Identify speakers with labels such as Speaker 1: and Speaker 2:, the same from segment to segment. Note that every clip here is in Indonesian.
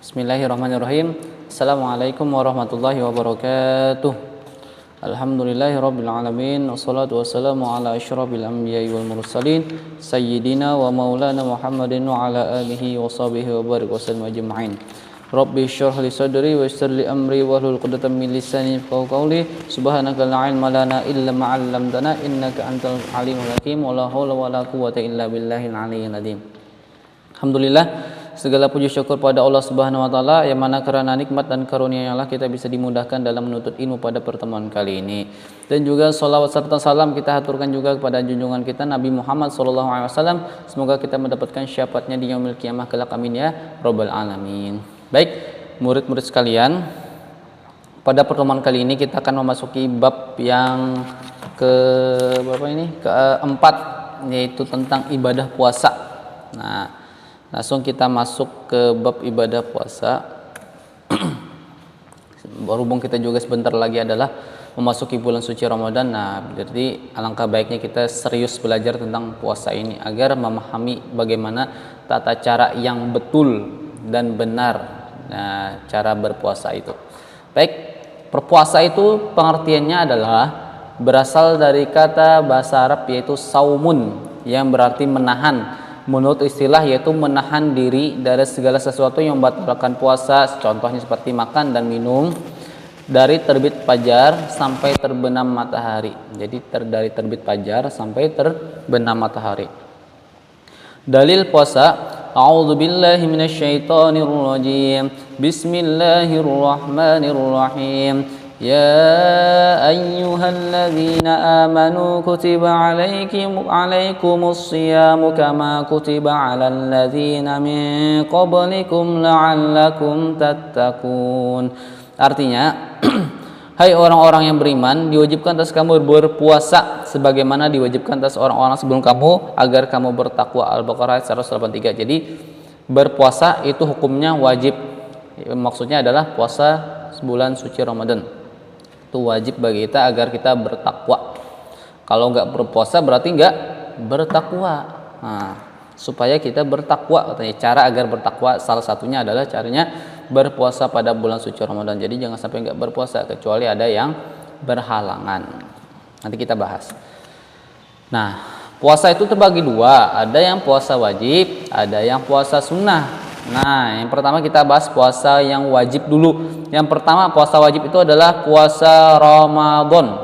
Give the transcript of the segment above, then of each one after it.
Speaker 1: Bismillahirrahmanirrahim. Assalamualaikum warahmatullahi wabarakatuh. Alhamdulillahirabbil alamin. Wassalatu wassalamu ala asyrafil anbiya'i wal mursalin sayyidina wa maulana Muhammadin wa ala alihi wa sahbihi wa barik wasallam ajma'in. Rabbi syrah li sadri wa yassir li amri wahlul 'uqdatam min lisani yafqahu qawli. Subhanaka la ilma lana illa ma 'allamtana innaka antal alimul hakim. Wa la haula wa la quwwata illa billahil aliyyil azim. Alhamdulillah, segala puji syukur pada Allah Subhanahu wa taala yang mana karena nikmat dan karunia-Nya lah kita bisa dimudahkan dalam menuntut ilmu pada pertemuan kali ini. Dan juga salawat serta salam kita haturkan juga kepada junjungan kita Nabi Muhammad sallallahu alaihi wasallam. Semoga kita mendapatkan syafaatnya di yaumil qiyamah kelak, amin ya rabbal alamin. Baik, murid-murid sekalian, pada pertemuan kali ini kita akan memasuki bab yang keempat, yaitu tentang ibadah puasa. Nah, langsung kita masuk ke bab ibadah puasa. Berhubung kita juga sebentar lagi adalah memasuki bulan suci Ramadan. Nah, jadi alangkah baiknya kita serius belajar tentang puasa ini agar memahami bagaimana tata cara yang betul dan benar, nah, cara berpuasa itu. Baik, berpuasa itu pengertiannya adalah berasal dari kata bahasa Arab yaitu saumun, yang berarti menahan. Menurut istilah yaitu menahan diri dari segala sesuatu yang membatalkan puasa, contohnya seperti makan dan minum, dari terbit fajar sampai terbenam matahari. Jadi dari terbit fajar sampai terbenam matahari. Dalil puasa, a'udzubillahi minasyaitonirrajim. Bismillahirrahmanirrahim. Ya ayyuhalladzina amanu kutiba alaikumus siyamu kama kutiba alal ladzina min qablikum la'allakum tattaqun. Artinya, hai orang-orang yang beriman, diwajibkan atas kamu berpuasa sebagaimana diwajibkan atas orang-orang sebelum kamu agar kamu bertakwa. Al-Baqarah 183. Jadi berpuasa itu hukumnya wajib. Maksudnya adalah puasa bulan suci Ramadan. Itu wajib bagi kita agar kita bertakwa. Kalau nggak berpuasa berarti nggak bertakwa. Nah, supaya kita bertakwa, katanya cara agar bertakwa salah satunya adalah caranya berpuasa pada bulan suci Ramadan. Jadi jangan sampai nggak berpuasa kecuali ada yang berhalangan. Nanti kita bahas. Nah, puasa itu terbagi dua, ada yang puasa wajib, ada yang puasa sunnah. Nah, yang pertama kita bahas puasa yang wajib dulu. Yang pertama puasa wajib itu adalah puasa Ramadan,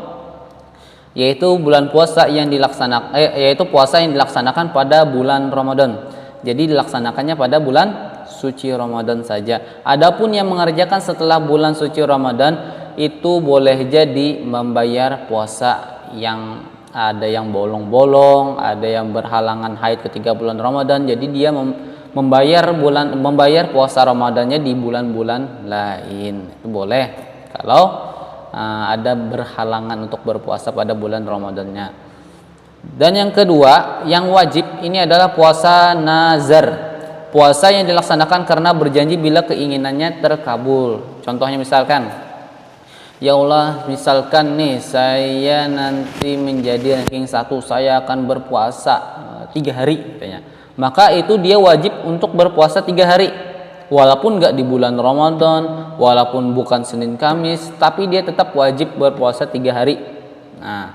Speaker 1: yaitu bulan puasa yang dilaksanakan pada bulan Ramadan. Jadi dilaksanakannya pada bulan suci Ramadan saja. Adapun yang mengerjakan setelah bulan suci Ramadan itu boleh jadi membayar puasa yang ada yang bolong-bolong, ada yang berhalangan haid ketika bulan Ramadan. Jadi dia membayar puasa Ramadannya di bulan-bulan lain. Itu boleh kalau ada berhalangan untuk berpuasa pada bulan Ramadannya. Dan yang kedua, yang wajib ini adalah puasa nazar. Puasa yang dilaksanakan karena berjanji bila keinginannya terkabul. Contohnya misalkan, ya Allah, misalkan nih saya nanti menjadi ranking 1, saya akan berpuasa 3 hari katanya. Maka itu dia wajib untuk berpuasa 3 hari. Walaupun nggak di bulan Ramadan, walaupun bukan Senin Kamis, tapi dia tetap wajib berpuasa 3 hari. Nah,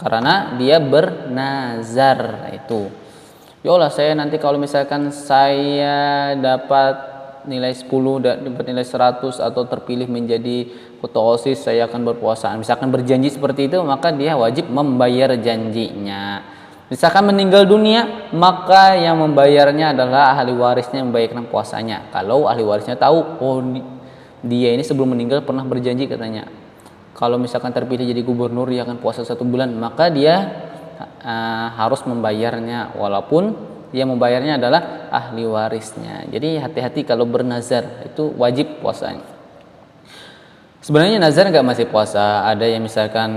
Speaker 1: karena dia bernazar itu. Ya Allah, saya nanti kalau misalkan saya dapat nilai 10, dapat nilai 100 atau terpilih menjadi ketua OSIS, saya akan berpuasa. Misalkan berjanji seperti itu, maka dia wajib membayar janjinya. Misalkan meninggal dunia, maka yang membayarnya adalah ahli warisnya yang membayarkan puasanya. Kalau ahli warisnya tahu, oh dia ini sebelum meninggal pernah berjanji katanya, kalau misalkan terpilih jadi gubernur dia akan puasa 1 bulan, maka dia harus membayarnya, walaupun yang membayarnya adalah ahli warisnya. Jadi hati-hati kalau bernazar, itu wajib puasanya. Sebenarnya nazar nggak masih puasa. Ada yang misalkan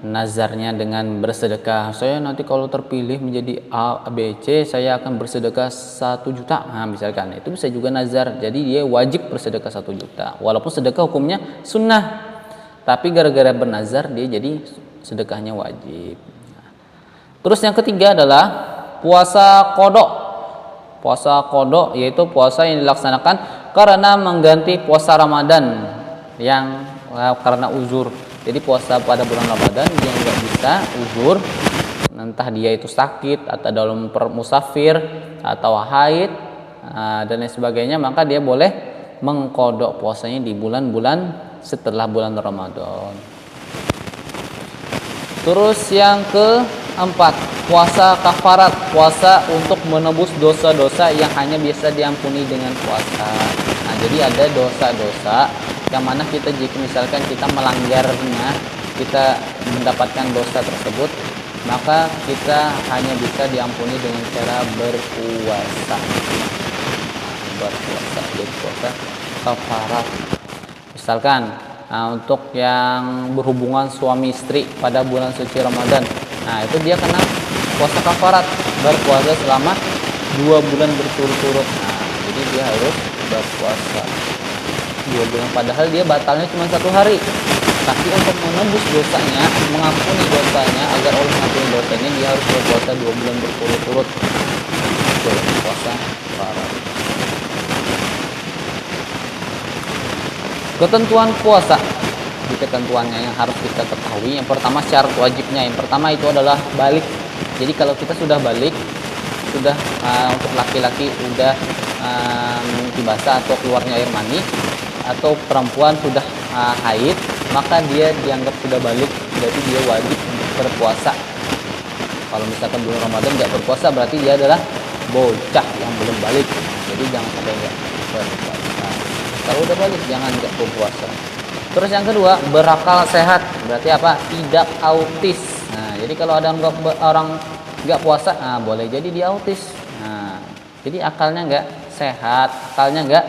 Speaker 1: nazarnya dengan bersedekah. Saya nanti kalau terpilih menjadi A, B, C, saya akan bersedekah 1 juta. Nah, misalkan itu bisa juga nazar. Jadi dia wajib bersedekah 1 juta. Walaupun sedekah hukumnya sunnah, tapi gara-gara bernazar dia jadi sedekahnya wajib. Terus yang ketiga adalah puasa qada. Puasa qada yaitu puasa yang dilaksanakan karena mengganti puasa Ramadan yang karena uzur. Jadi puasa pada bulan Ramadan dia nggak bisa uzur, entah dia itu sakit atau dalam musafir atau haid dan lain sebagainya, maka dia boleh mengkodok puasanya di bulan-bulan setelah bulan Ramadan. Terus yang keempat, puasa kafarat, puasa untuk menebus dosa-dosa yang hanya bisa diampuni dengan puasa. Nah, jadi ada dosa-dosa yang mana kita jika misalkan kita melanggarnya, kita mendapatkan dosa tersebut, maka kita hanya bisa diampuni dengan cara berpuasa. Berpuasa, jadi puasa kafarat. Misalkan untuk yang berhubungan suami istri pada bulan suci Ramadan, nah itu dia kena puasa kafarat, berpuasa selama 2 bulan berturut-turut. Nah, jadi dia harus berpuasa 2 bulan, padahal dia batalnya cuma 1 hari. Tapi untuk menembus dosanya, mengampuni dosanya, agar Allah mengampuni dosanya, dia harus berpuasa 2 bulan berturut-turut. Itu puasa kafarat. Ketentuan puasa, di ketentuannya yang harus kita ketahui, yang pertama syarat wajibnya, yang pertama itu adalah balik. Jadi kalau kita sudah balik, sudah untuk laki-laki sudah mimpi basah atau keluarnya air mani, atau perempuan sudah haid, maka dia dianggap sudah balik, berarti dia wajib untuk berpuasa. Kalau misalkan bulan Ramadan nggak berpuasa, berarti dia adalah bocah yang belum balik. Jadi jangan sampai nggak berpuasa. Kalau udah balik jangan nggak berpuasa. Terus yang kedua, berakal sehat, berarti apa? Tidak autis. Nah, jadi kalau ada orang nggak puasa, boleh jadi dia autis. Nah, jadi akalnya nggak sehat, akalnya nggak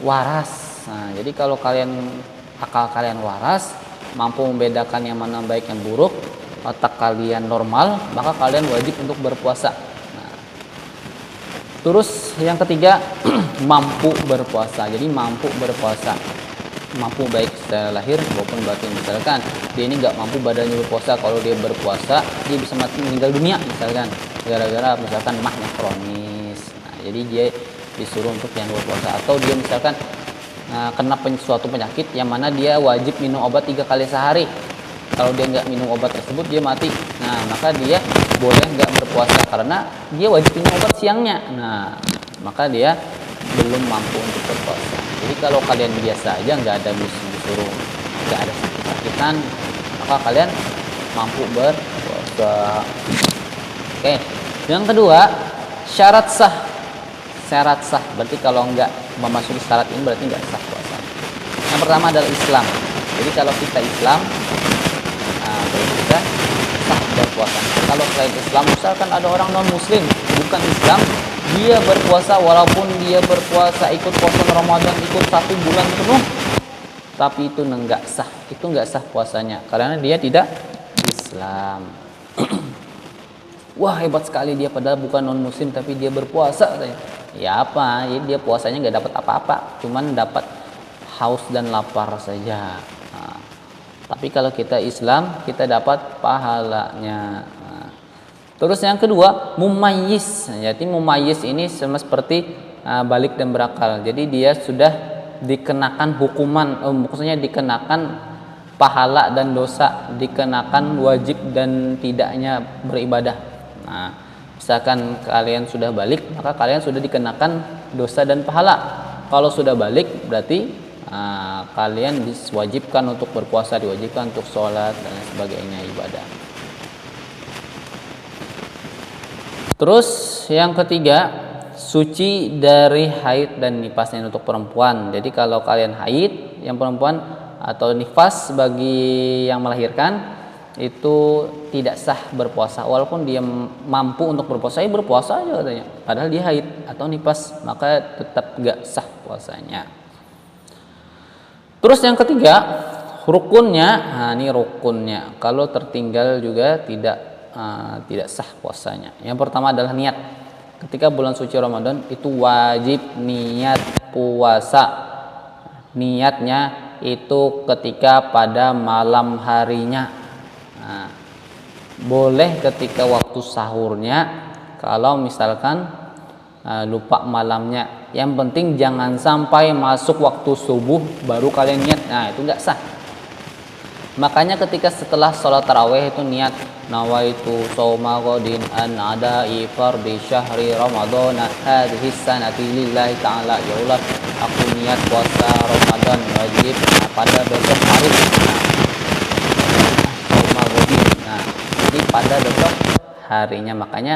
Speaker 1: waras. Nah, jadi kalau akal kalian waras, mampu membedakan yang mana baik yang buruk, otak kalian normal, maka kalian wajib untuk berpuasa. Terus yang ketiga, mampu berpuasa. Jadi mampu berpuasa, mampu baik secara lahir maupun batin. Misalkan dia ini nggak mampu badannya berpuasa, kalau dia berpuasa dia bisa mati meninggal dunia misalkan, gara-gara misalkan mahnya kronis. Nah, jadi dia disuruh untuk yang berpuasa. Atau dia misalkan kena suatu penyakit yang mana dia wajib minum obat 3 kali sehari. Kalau dia nggak minum obat tersebut dia mati. Nah, maka dia boleh nggak berpuasa karena dia wajib minum obat siangnya. Nah, maka dia belum mampu untuk berpuasa. Jadi kalau kalian biasa aja, nggak ada disuruh, nggak ada sakit-sakitan, maka kalian mampu berpuasa. Oke. Yang kedua, syarat sah. Syarat sah berarti kalau nggak memasuki syarat ini berarti nggak sah puasa. Yang pertama adalah Islam. Jadi kalau kita Islam, berarti kita sah berpuasa. Kalau selain Islam, misalkan ada orang non Muslim bukan Islam, dia berpuasa, walaupun dia berpuasa ikut puasa Ramadan, ikut 1 bulan penuh, tapi itu nggak sah. Itu nggak sah puasanya karena dia tidak Islam. Wah, hebat sekali dia, padahal bukan non Muslim tapi dia berpuasa. Ya apa? Jadi dia puasanya nggak dapat apa-apa, cuman dapat haus dan lapar saja. Nah, tapi kalau kita Islam, kita dapat pahalanya. Nah, terus yang kedua, mumayyiz. Jadi mumayyiz ini sama seperti balik dan berakal. Jadi dia sudah dikenakan hukuman, maksudnya dikenakan pahala dan dosa, dikenakan wajib dan tidaknya beribadah. Nah, misalkan kalian sudah balik, maka kalian sudah dikenakan dosa dan pahala. Kalau sudah balik, berarti kalian diwajibkan untuk berpuasa, diwajibkan untuk sholat dan sebagainya ibadah. Terus yang ketiga, suci dari haid dan nifasnya untuk perempuan. Jadi kalau kalian haid yang perempuan atau nifas bagi yang melahirkan, itu tidak sah berpuasa, walaupun dia mampu untuk berpuasa, ya berpuasa aja katanya, padahal dia haid atau nifas, maka tetap gak sah puasanya. Terus yang ketiga, rukunnya. Nah, ini rukunnya, kalau tertinggal juga tidak sah puasanya. Yang pertama adalah niat. Ketika bulan suci Ramadan itu wajib niat puasa. Niatnya itu ketika pada malam harinya. Nah, boleh ketika waktu sahurnya, kalau misalkan lupa malamnya. Yang penting jangan sampai masuk waktu subuh baru kalian niat. Nah, itu nggak sah. Makanya ketika setelah sholat taraweh itu niat nawaitu shauma ghadin an ada'i fardhi syahri ramadhana hadhihi sanati lillahi ta'ala, ya Allah aku niat puasa Ramadan wajib pada besok hari. Shauma ghadin. Nah, jadi pada besok harinya, makanya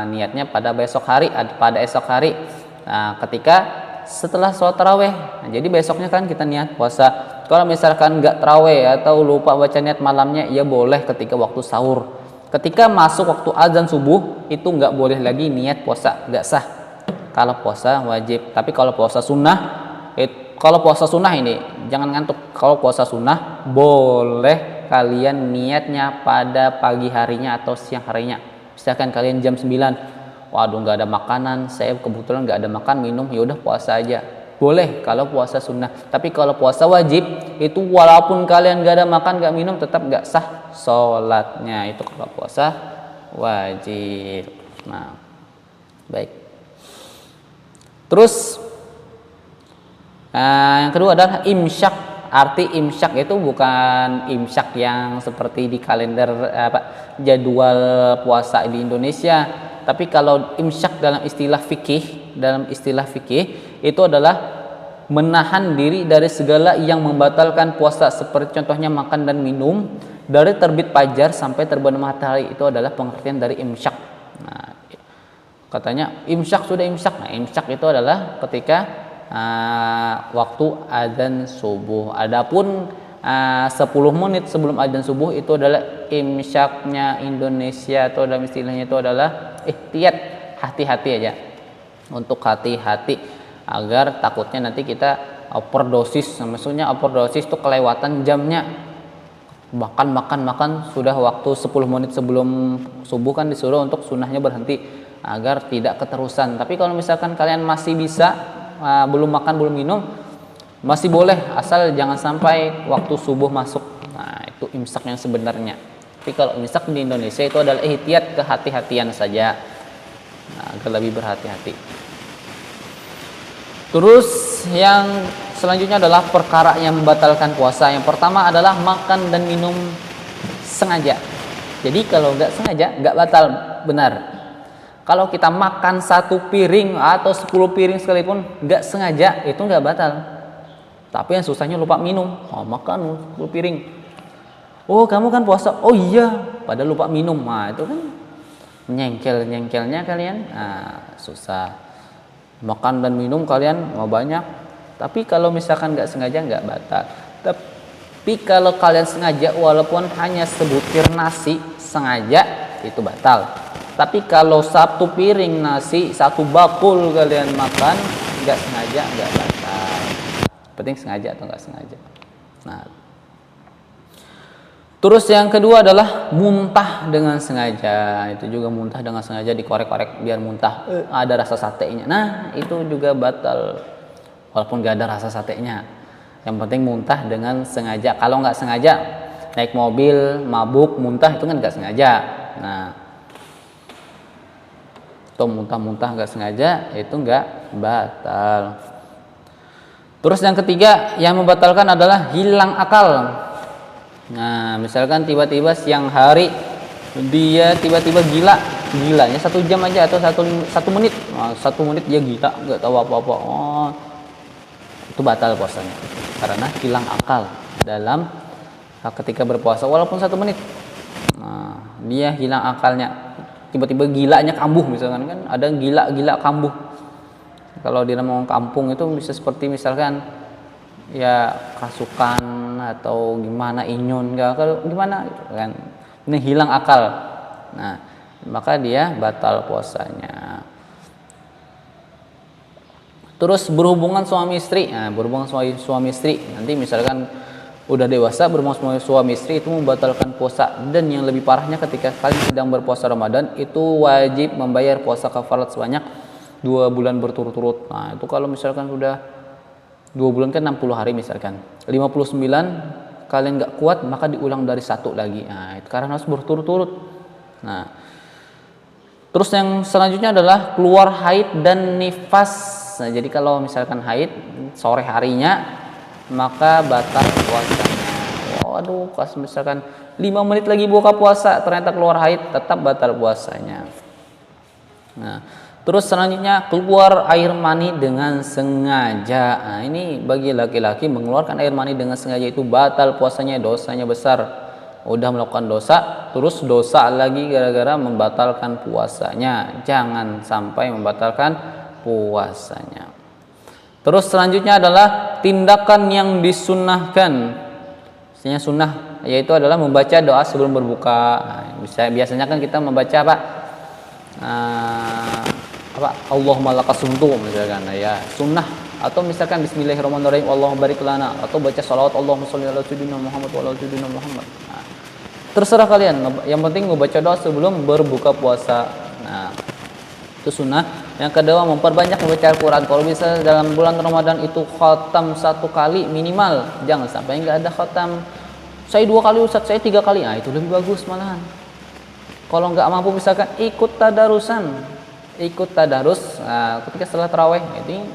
Speaker 1: niatnya pada besok hari, pada esok hari. Nah, ketika setelah sholat taraweh, nah, jadi besoknya kan kita niat puasa. Kalau misalkan nggak taraweh atau lupa baca niat malamnya, ya boleh ketika waktu sahur. Ketika masuk waktu azan subuh itu nggak boleh lagi niat puasa, nggak sah. Kalau puasa wajib. Tapi kalau puasa sunnah ini jangan ngantuk. Kalau puasa sunnah boleh kalian niatnya pada pagi harinya atau siang harinya. Misalkan kalian jam 9, waduh nggak ada makanan, saya kebetulan nggak ada makan minum, ya udah puasa aja. Boleh kalau puasa sunnah. Tapi kalau puasa wajib itu walaupun kalian gak ada makan gak minum tetap gak sah sholatnya. Itu kalau puasa wajib. Nah, baik. Terus yang kedua adalah imsyak. Arti imsyak itu bukan imsyak yang seperti di kalender jadwal puasa di Indonesia. Tapi kalau imsyak dalam istilah fikih itu adalah menahan diri dari segala yang membatalkan puasa, seperti contohnya makan dan minum dari terbit fajar sampai terbenam matahari. Itu adalah pengertian dari imsyak. Nah, katanya imsyak sudah imsyak. Nah, imsyak itu adalah ketika waktu adzan subuh. Adapun 10 menit sebelum adzan subuh itu adalah imsyaknya Indonesia, atau dalam istilahnya itu adalah ihtiyat, hati-hati aja. Untuk hati-hati agar takutnya nanti kita overdosis. Maksudnya overdosis itu kelewatan jamnya, makan sudah waktu 10 menit sebelum subuh kan disuruh untuk sunnahnya berhenti agar tidak keterusan. Tapi kalau misalkan kalian masih bisa belum makan belum minum, masih boleh, asal jangan sampai waktu subuh masuk. Nah, itu imsak yang sebenarnya. Tapi kalau imsak di Indonesia itu adalah ihtiyat, kehati-hatian saja. Nah, agar lebih berhati-hati. Terus yang selanjutnya adalah perkara yang membatalkan puasa. Yang pertama adalah makan dan minum sengaja. Jadi kalau nggak sengaja nggak batal, benar. Kalau kita makan 1 piring atau 10 piring sekalipun nggak sengaja itu nggak batal. Tapi yang susahnya lupa minum. Oh, makan 10 piring. Oh, kamu kan puasa. Oh iya, padahal lupa minum. Nah, itu kan nyengkelnya kalian. Nah, susah. Makan dan minum kalian mau banyak, tapi kalau misalkan nggak sengaja nggak batal. Tapi kalau kalian sengaja walaupun hanya sebutir nasi sengaja itu batal. Tapi kalau 1 piring nasi, 1 bakul kalian makan nggak sengaja nggak batal. Penting sengaja atau nggak sengaja. Nah, terus yang kedua adalah muntah dengan sengaja. Itu juga muntah dengan sengaja, dikorek-korek biar muntah. Ada rasa satenya. Nah, itu juga batal. Walaupun gak ada rasa satenya. Yang penting muntah dengan sengaja. Kalau nggak sengaja, naik mobil, mabuk, muntah itu kan nggak sengaja. Nah, atau muntah-muntah nggak sengaja itu nggak batal. Terus yang ketiga yang membatalkan adalah hilang akal. Nah, misalkan tiba-tiba siang hari dia tiba-tiba gilanya 1 jam aja atau 1 menit. Nah, 1 menit dia gila, nggak tahu apa-apa. Oh, itu batal puasanya karena hilang akal dalam ketika berpuasa walaupun 1 menit. Nah, dia hilang akalnya, tiba-tiba gilanya kambuh, misalkan kan ada gila kambuh. Kalau di ngomong kampung itu bisa seperti misalkan ya kasukan atau gimana, inyun kalau gimana kan, ini hilang akal. Nah, maka dia batal puasanya. Terus berhubungan suami istri. Nah, berhubungan suami istri nanti misalkan udah dewasa, berhubungan suami istri itu membatalkan puasa. Dan yang lebih parahnya ketika kalian sedang berpuasa Ramadan itu wajib membayar puasa kafarat sebanyak 2 bulan berturut-turut. Nah, itu kalau misalkan sudah 2 bulan kan 60 hari misalkan. 59 kalian nggak kuat maka diulang dari 1 lagi. Nah, itu karena harus berturut-turut. Nah, terus yang selanjutnya adalah keluar haid dan nifas Nah, jadi kalau misalkan haid sore harinya maka batal puasanya. Waduh, pas misalkan 5 menit lagi buka puasa ternyata keluar haid, tetap batal puasanya. Nah, terus selanjutnya keluar air mani dengan sengaja. Nah, ini bagi laki-laki mengeluarkan air mani dengan sengaja itu batal puasanya, dosanya besar. Udah melakukan dosa, terus dosa lagi gara-gara membatalkan puasanya. Jangan sampai membatalkan puasanya. Terus selanjutnya adalah tindakan yang disunnahkan. Maksudnya sunnah yaitu adalah membaca doa sebelum berbuka. Nah, biasanya kan kita membaca Allahumma lakasumtu misalkan ya sunnah, atau misalkan bismillahirrahmanirrahim Allahumma barik lana, atau baca salawat Allahumma sholli ala sayyidina Muhammad wa ala sayyidina Muhammad. Nah, terserah kalian, yang penting membaca doa sebelum berbuka puasa. Nah, itu sunnah. Yang kedua, memperbanyak membaca Al-Quran. Kalau bisa dalam bulan Ramadan itu khatam 1 kali minimal, jangan sampai nggak ada khatam. Saya 2 kali Ustaz, saya 3 kali, nah itu lebih bagus malahan. Kalau nggak mampu misalkan ikut tadarusan, ikut tadarus. Nah, ketika setelah taraweh itu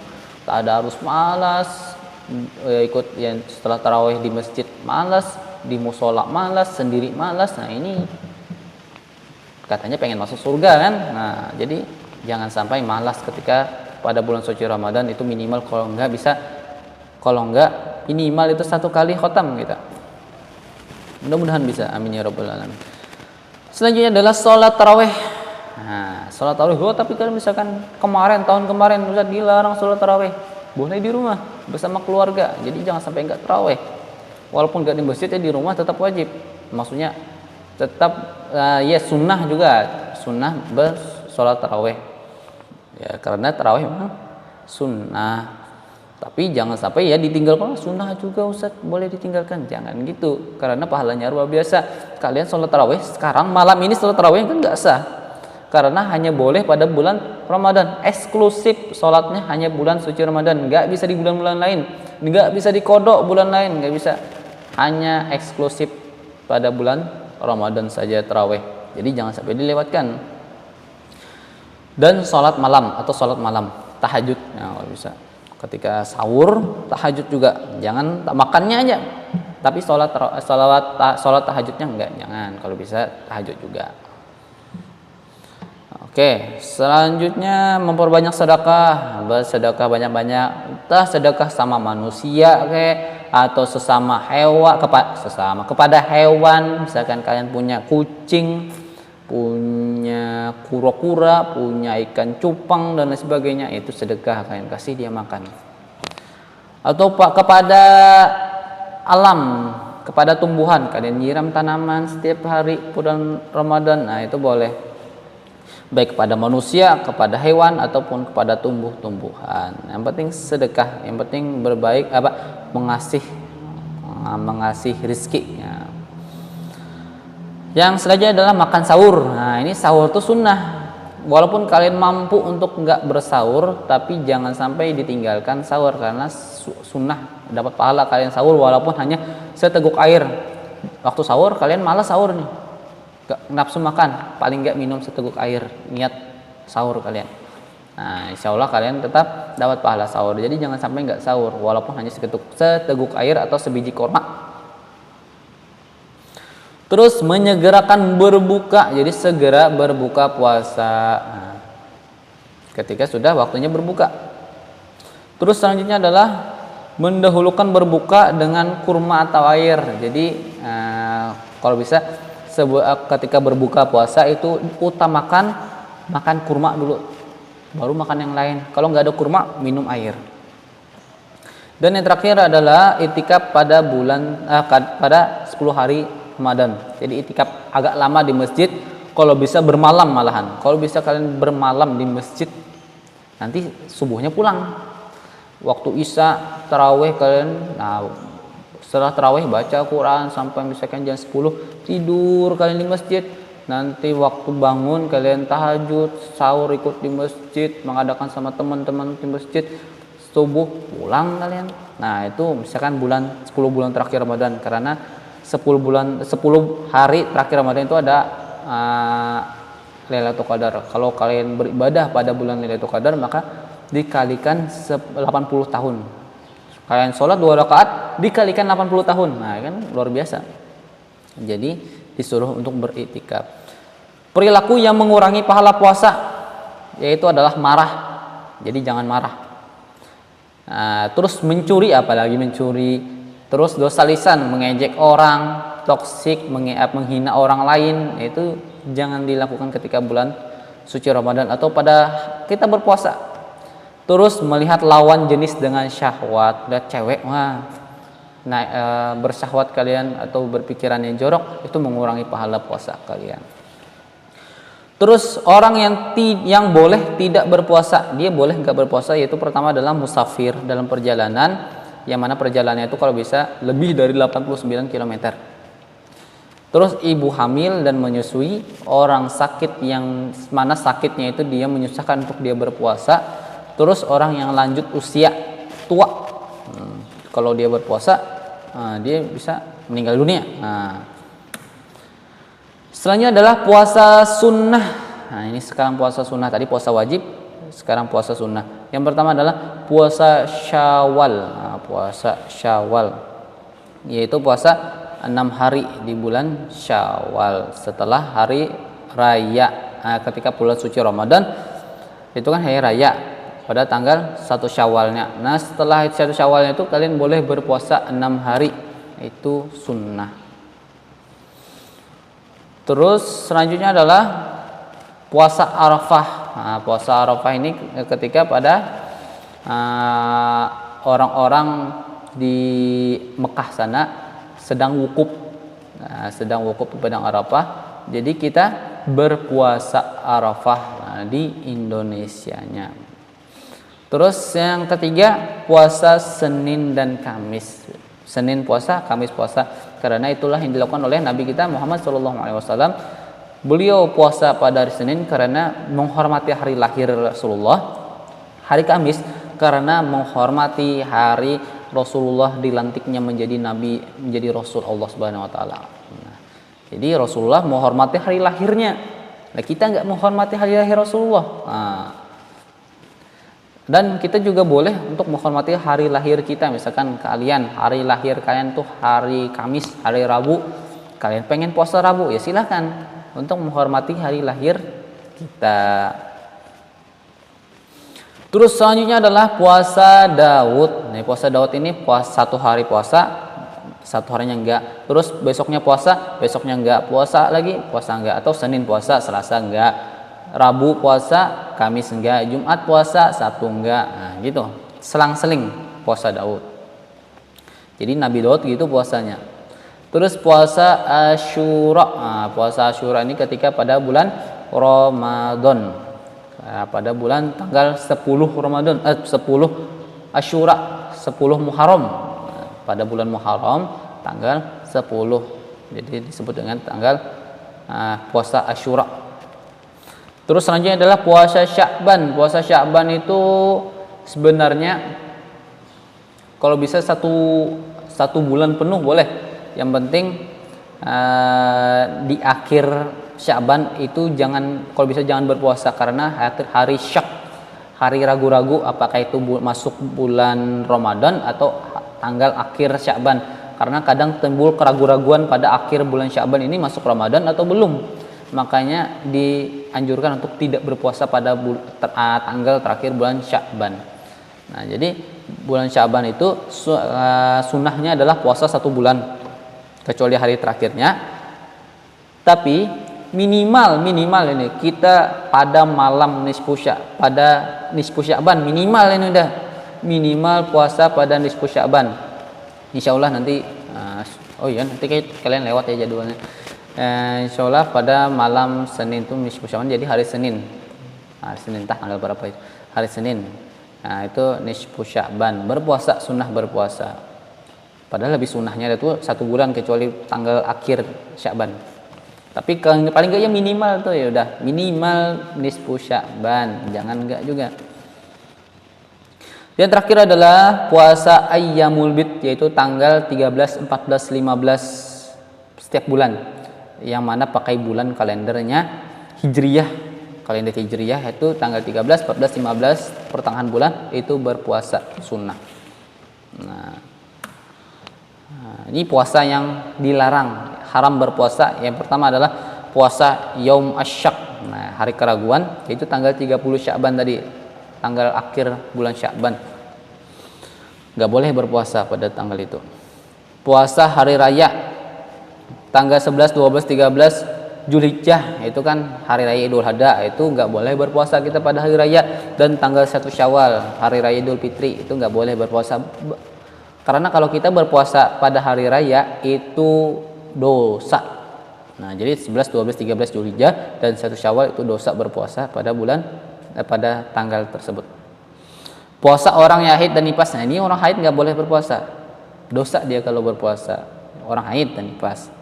Speaker 1: tadarus malas, ikut yang setelah taraweh di masjid malas, di musola malas, sendiri malas. Nah ini katanya pengen masuk surga kan. Nah jadi jangan sampai malas ketika pada bulan suci Ramadan. Itu minimal, kalau enggak minimal itu 1 kali khotam kita. Mudah-mudahan bisa, amin ya rabbal alamin. Selanjutnya adalah sholat taraweh. Nah, sholat taraweh, tapi kalau misalkan tahun kemarin Ustaz dilarang sholat taraweh, boleh di rumah bersama keluarga. Jadi jangan sampai enggak taraweh. Walaupun enggak di masjid, ya di rumah tetap wajib. Maksudnya tetap sunnah juga, sunnah bersolat taraweh. Ya karena taraweh memang sunnah. Tapi jangan sampai ya ditinggalkan, sunnah juga Ustaz, boleh ditinggalkan. Jangan gitu, karena pahalanya luar biasa. Kalian sholat tarawih sekarang malam ini, sholat tarawih kan nggak sah, karena hanya boleh pada bulan Ramadan, eksklusif sholatnya hanya bulan suci Ramadan, nggak bisa di bulan-bulan lain, nggak bisa di kodok bulan lain, nggak bisa, hanya eksklusif pada bulan Ramadan saja tarawih. Jadi jangan sampai dilewatkan. Dan sholat malam atau sholat malam tahajud, ya, kalau bisa ketika sahur tahajud juga, jangan makannya aja tapi sholat tahajudnya enggak, jangan, kalau bisa tahajud juga. Oke, selanjutnya memperbanyak sedekah, bersedekah banyak-banyak, entah sedekah sama manusia atau sesama hewan, kepada hewan. Misalkan kalian punya kucing, punya kura-kura, punya ikan cupang dan lain sebagainya, itu sedekah, kalian kasih dia makan. Atau kepada alam, kepada tumbuhan, kalian nyiram tanaman setiap hari bulan Ramadan, nah itu boleh. Baik kepada manusia, kepada hewan ataupun kepada tumbuh-tumbuhan. Yang penting sedekah, yang penting berbaik, mengasih rizki. Ya. Yang selanjutnya adalah makan sahur. Nah ini sahur itu sunnah. Walaupun kalian mampu untuk enggak bersahur, tapi jangan sampai ditinggalkan sahur, karena sunnah, dapat pahala kalian sahur walaupun hanya seteguk air. Waktu sahur kalian malas sahur nih, enggak nafsu makan, paling enggak minum seteguk air, niat sahur kalian. Nah insya Allah kalian tetap dapat pahala sahur. Jadi jangan sampai enggak sahur walaupun hanya seteguk air atau sebiji korma. Terus menyegerakan berbuka, jadi segera berbuka puasa ketika sudah waktunya berbuka. Terus selanjutnya adalah mendahulukan berbuka dengan kurma atau air. Jadi kalau bisa ketika berbuka puasa itu utamakan makan kurma dulu, baru makan yang lain. Kalau nggak ada kurma, minum air. Dan yang terakhir adalah itikaf pada pada 10 hari Ramadan. Jadi itikaf agak lama di masjid, kalau bisa bermalam malahan. Kalau bisa kalian bermalam di masjid, nanti subuhnya pulang. Waktu isya tarawih kalian, setelah tarawih baca Quran sampai misalkan jam 10, tidur kalian di masjid. Nanti waktu bangun kalian tahajud, sahur ikut di masjid, mengadakan sama teman-teman di masjid, subuh pulang kalian. Nah itu misalkan 10 bulan terakhir Ramadan, karena 10 hari terakhir Ramadan itu ada Lailatul Qadar. Kalau kalian beribadah pada bulan Lailatul Qadar, maka dikalikan 80 tahun. Kalian sholat 2 rakaat dikalikan 80 tahun. Nah, kan luar biasa. Jadi disuruh untuk beriktikaf. Perilaku yang mengurangi pahala puasa yaitu adalah marah. Jadi jangan marah. Nah, terus mencuri, apalagi mencuri. Terus dosa lisan, mengejek orang, toksik, menghina orang lain, itu jangan dilakukan ketika bulan suci Ramadan atau pada kita berpuasa. Terus melihat lawan jenis dengan syahwat, lihat cewek, wah, bersyahwat kalian atau berpikiran yang jorok, itu mengurangi pahala puasa kalian. Terus orang yang boleh tidak berpuasa, dia boleh nggak berpuasa, yaitu pertama adalah musafir dalam perjalanan, yang mana perjalanannya itu kalau bisa lebih dari 89 km. Terus ibu hamil dan menyusui, orang sakit yang mana sakitnya itu dia menyusahkan untuk dia berpuasa. Terus orang yang lanjut usia tua, kalau dia berpuasa, dia bisa meninggal dunia. Selanjutnya adalah puasa sunnah. Nah, ini sekarang puasa sunnah, tadi puasa wajib, sekarang puasa sunnah. Yang pertama adalah puasa Syawal. Puasa Syawal, yaitu puasa 6 hari di bulan Syawal setelah hari raya. Ketika bulan suci Ramadan itu kan hari raya pada tanggal 1 Syawalnya. Nah, setelah 1 Syawalnya itu kalian boleh berpuasa 6 hari, itu sunnah. Terus selanjutnya adalah puasa Arafah. Nah, puasa Arafah ini ketika pada orang-orang di Mekah sana sedang wukuf. Sedang wukuf di padang Arafah. Jadi kita berpuasa Arafah di Indonesianya. Terus yang ketiga, puasa Senin dan Kamis. Senin puasa, Kamis puasa. Karena itulah yang dilakukan oleh Nabi kita Muhammad SAW. Beliau puasa pada hari Senin karena menghormati hari lahir Rasulullah. Hari Kamis karena menghormati hari Rasulullah dilantiknya menjadi nabi, menjadi rasul Allah Subhanahu wa taala. Jadi Rasulullah menghormati hari lahirnya. Nah, kita enggak menghormati hari lahir Rasulullah. Dan kita juga boleh untuk menghormati hari lahir kita. Misalkan kalian, hari lahir kalian tuh hari Kamis, hari Rabu, kalian pengen puasa Rabu, ya silahkan untuk menghormati hari lahir kita. Terus selanjutnya adalah puasa Daud. Nah, puasa Daud ini puasa 1 hari puasa, 1 harinya enggak. Terus besoknya puasa, besoknya enggak. Puasa lagi, puasa enggak. Atau Senin puasa, Selasa enggak. Rabu puasa, Kamis enggak, Jumat puasa, Sabtu enggak. Nah, gitu. Selang-seling puasa Daud. Jadi Nabi Daud gitu puasanya. Terus puasa Asyura. Nah, puasa Asyura ini ketika pada bulan Ramadan. Pada bulan tanggal 10 Ramadan, 10 Asyura, 10 Muharram. Pada bulan Muharram tanggal 10. Jadi disebut dengan tanggal puasa Asyura. Terus selanjutnya adalah puasa Sya'ban. Puasa Sya'ban itu sebenarnya kalau bisa satu bulan penuh boleh. Yang penting di akhir Sya'ban itu kalau bisa jangan berpuasa, karena hari syak, hari ragu-ragu apakah itu masuk bulan Ramadan atau tanggal akhir Sya'ban. Karena kadang timbul keraguan-raguan pada akhir bulan Sya'ban ini masuk Ramadan atau belum. Makanya dianjurkan untuk tidak berpuasa pada tanggal terakhir bulan Sya'ban. Nah, jadi bulan Sya'ban itu sunnahnya adalah puasa 1 bulan kecuali hari terakhirnya. Tapi minimal ini kita pada malam nisfu Sya'ban minimal ini udah minimal puasa pada nisfu Sya'ban. Insyaallah nanti nanti kalian lewat ya jadwalnya. Insyaallah pada malam Senin itu nisfu Sya'ban, jadi hari Senin. Hari Senin tanggal berapa itu? Hari Senin. Nah, itu nisfu Sya'ban, berpuasa, sunnah berpuasa. Padahal lebih sunnahnya itu 1 bulan kecuali tanggal akhir Sya'ban. Tapi paling enggak ya minimal tuh, ya udah minimal nisfu Sya'ban, jangan enggak juga. Yang terakhir adalah puasa Ayyamul Bid, yaitu tanggal 13, 14, 15 setiap bulan. Yang mana pakai bulan kalendernya Hijriyah. kalender Hijriyah itu tanggal 13, 14, 15 pertengahan bulan itu berpuasa sunnah. Nah, ini puasa yang dilarang, haram berpuasa. Yang pertama adalah puasa Yaum Asyak. Nah, hari keraguan yaitu tanggal 30 Sya'ban tadi, tanggal akhir bulan Sya'ban. Nggak boleh berpuasa pada tanggal itu. Puasa hari raya tanggal 11, 12, 13 Zulhijjah, itu kan hari raya Idul Adha, itu nggak boleh berpuasa kita pada hari raya. Dan tanggal 1 Syawal, hari raya Idul Fitri, itu nggak boleh berpuasa. Karena kalau kita berpuasa pada hari raya itu dosa. Nah, jadi 11, 12, 13 Zulhijjah dan 1 Syawal itu dosa berpuasa pada pada tanggal tersebut. Puasa orang yang haid dan nifas. Nah, ini orang haid nggak boleh berpuasa. Dosa dia kalau berpuasa. Orang haid dan nifas.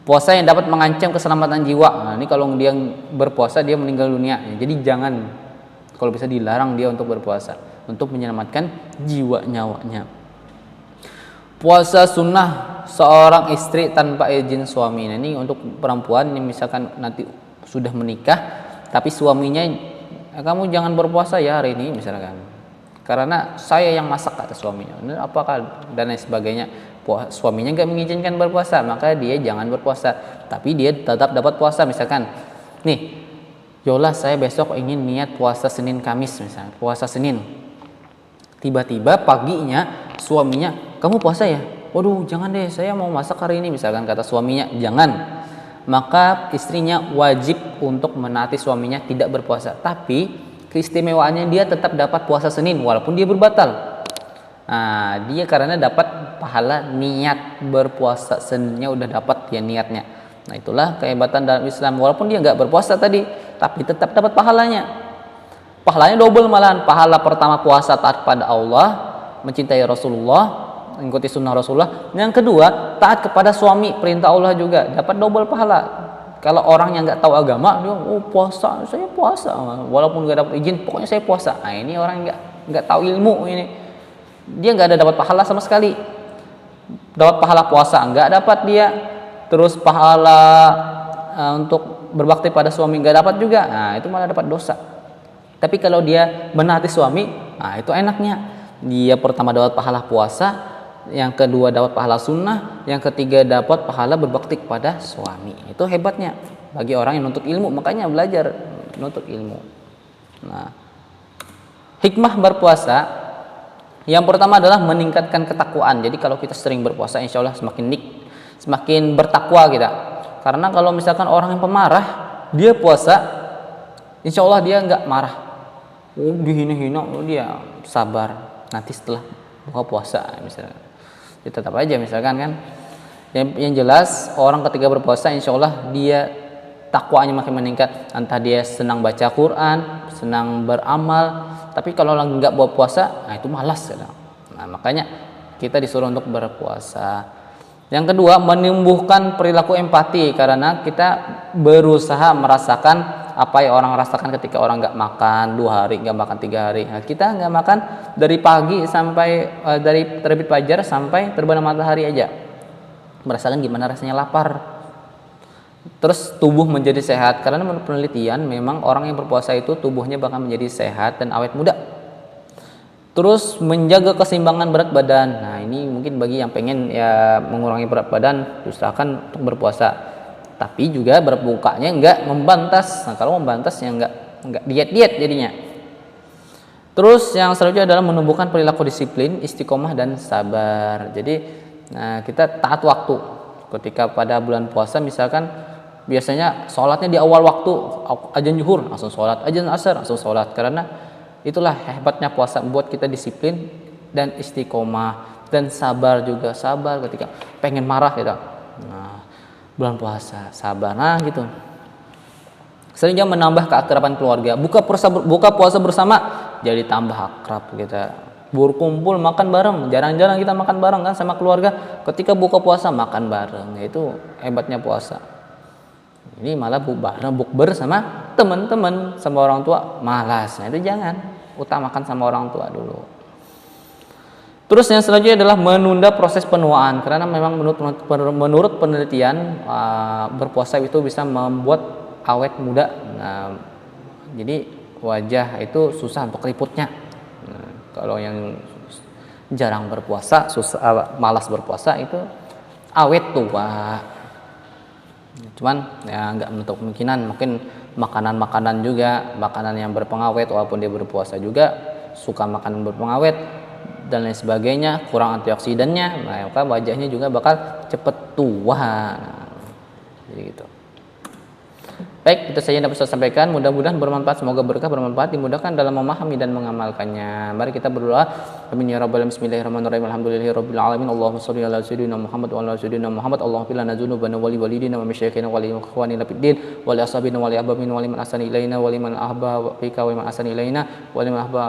Speaker 1: Puasa yang dapat mengancam keselamatan jiwa. Nah, ini kalau dia berpuasa dia meninggal dunia. Jadi jangan, kalau bisa dilarang dia untuk berpuasa untuk menyelamatkan jiwa nyawanya. Puasa sunnah seorang istri tanpa izin suami. Nah, ini untuk perempuan yang misalkan nanti sudah menikah tapi suaminya, kamu jangan berpuasa ya hari ini misalkan, karena saya yang masak kata suaminya. Apakah dan lain sebagainya. Suaminya nggak mengizinkan berpuasa, maka dia jangan berpuasa, tapi dia tetap dapat puasa. Misalkan nih, Yola saya besok ingin niat puasa Senin Kamis misalnya, puasa Senin. Tiba-tiba paginya suaminya, kamu puasa ya? Waduh, jangan deh, saya mau masak hari ini misalkan, kata suaminya. Jangan. Maka istrinya wajib untuk menaati suaminya tidak berpuasa, tapi keistimewaannya dia tetap dapat puasa Senin walaupun dia berbatal. Nah, dia karena dapat pahala niat berpuasa Seninnya udah dapat ya niatnya. Nah, itulah kehebatan dalam Islam. Walaupun dia nggak berpuasa tadi, tapi tetap dapat pahalanya. Pahalanya double malahan. Pahala pertama puasa taat pada Allah, mencintai Rasulullah, mengikuti sunnah Rasulullah. Yang kedua, taat kepada suami, perintah Allah juga, dapat double pahala. Kalau orang yang nggak tahu agama, dia puasa, saya puasa, walaupun nggak dapat izin, pokoknya saya puasa. Nah, ini orang nggak tahu ilmu ini. Dia nggak ada dapat pahala sama sekali. Dapat pahala puasa nggak dapat dia, terus pahala untuk berbakti pada suami nggak dapat juga. Nah, itu malah dapat dosa. Tapi kalau dia menaati suami, nah itu enaknya. Dia pertama dapat pahala puasa, yang kedua dapat pahala sunnah, yang ketiga dapat pahala berbakti kepada suami. Itu hebatnya bagi orang yang nuntut ilmu. Makanya belajar nuntut ilmu. Nah, hikmah berpuasa yang pertama adalah meningkatkan ketakwaan. Jadi kalau kita sering berpuasa, insya Allah semakin bertakwa kita. Karena kalau misalkan orang yang pemarah, dia puasa, insya Allah dia nggak marah. Dihina-hina, dia sabar. Nanti setelah buka puasa, misalkan, ya tetap aja misalkan kan. Yang jelas orang ketika berpuasa, insya Allah dia takwanya makin meningkat. Entah dia senang baca Quran, senang beramal. Tapi kalau lagi nggak buat puasa, nah itu malas kadang. Nah, makanya kita disuruh untuk berpuasa. Yang kedua, menumbuhkan perilaku empati, karena kita berusaha merasakan apa yang orang rasakan ketika orang nggak makan 2 hari, nggak makan 3 hari. Nah, kita nggak makan dari pagi sampai dari terbit fajar sampai terbenam matahari aja, merasakan gimana rasanya lapar. Terus tubuh menjadi sehat, karena menurut penelitian memang orang yang berpuasa itu tubuhnya bakal menjadi sehat dan awet muda. Terus menjaga keseimbangan berat badan. Nah, ini mungkin bagi yang pengen ya mengurangi berat badan, usahakan untuk berpuasa. Tapi juga berbukanya enggak membantas. Nah, kalau membantas ya enggak diet jadinya. Terus yang selanjutnya adalah menumbuhkan perilaku disiplin, istiqomah dan sabar. Jadi kita taat waktu. Ketika pada bulan puasa misalkan biasanya sholatnya di awal waktu, azan zuhur langsung sholat, azan asar langsung sholat. Karena itulah hebatnya puasa, membuat kita disiplin dan istiqomah dan sabar juga. Sabar ketika pengen marah kita. Nah, bulan puasa sabar, nah gitu. Seringnya menambah keakraban keluarga. Buka puasa bersama jadi tambah akrab kita. Berkumpul makan bareng, jarang-jarang kita makan bareng kan sama keluarga. Ketika buka puasa makan bareng, itu hebatnya puasa. Ini malah bukber sama teman-teman, sama orang tua malas. Nah, itu jangan, utamakan sama orang tua dulu. Terus yang selanjutnya adalah menunda proses penuaan, karena memang menurut penelitian berpuasa itu bisa membuat awet muda. Nah, Jadi wajah itu susah untuk keriputnya. Kalau yang jarang berpuasa, malas berpuasa itu awet tua. Cuman ya nggak menutup kemungkinan mungkin makanan-makanan juga, makanan yang berpengawet walaupun dia berpuasa juga suka makanan berpengawet dan lain sebagainya, kurang antioksidannya, maka wajahnya juga bakal cepet tua. Jadi gitu. Baik, itu saja yang dapat saya sampaikan. Mudah-mudahan bermanfaat. Semoga berkah, bermanfaat, dimudahkan dalam memahami dan mengamalkannya. Mari kita berdoa. Amin ya rabbal alamin. Bismillahirrahmanirrahim. Alhamdulillahirabbil alamin. Allahumma shalli ala sayyidina Muhammad wa ala sayyidina Muhammad. Allahumma fil lana dzunubana wa li walidina wa masyayikhina wa li ikhwanina fid din wa li ashabina wa li ahbabina wa liman ahsana ilaina wa liman ahba bika wa liman ahsana ilaina wa liman ahba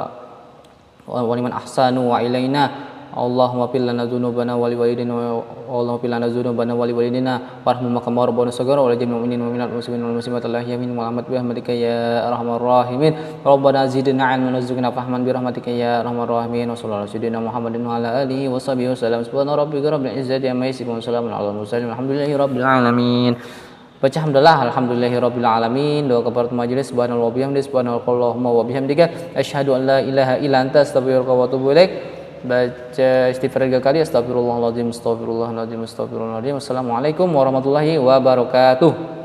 Speaker 1: wa liman ahsanu wa ilaina. Allahumma fil lana dzunubana wa li walidina Allahumma fil lana dzunubana wa li walidina warhamna kama rabbana saghira wa lil mu'minina wal mu'minat muslimin wal muslimat al ahyamin wal amwat bi rahmatika ya arhamar rahimin. Rabbana zidna 'ilman warzuqna fahman bi rahmatika ya arhamar rahimin. Wa sallallahu alaihi wa Muhammadin wa ala alihi wa sahbihi wasallam. Subhana rabbika rabbil izzati amma yasifun wa salamun alal mursalin walhamdulillahi rabbil alamin. Baca alhamdulillahi rabbil alamin. Doa kafaratul majelis subhanallah wa bihamdihi subhanallahumma wa bihamdika asyhadu an la ilaha illa anta astaghfiruka wa atubu ilaik. Baca istighfar 3 kali, astagfirullahaladzim, astagfirullahaladzim, astagfirullahaladzim. Assalamualaikum warahmatullahi wabarakatuh.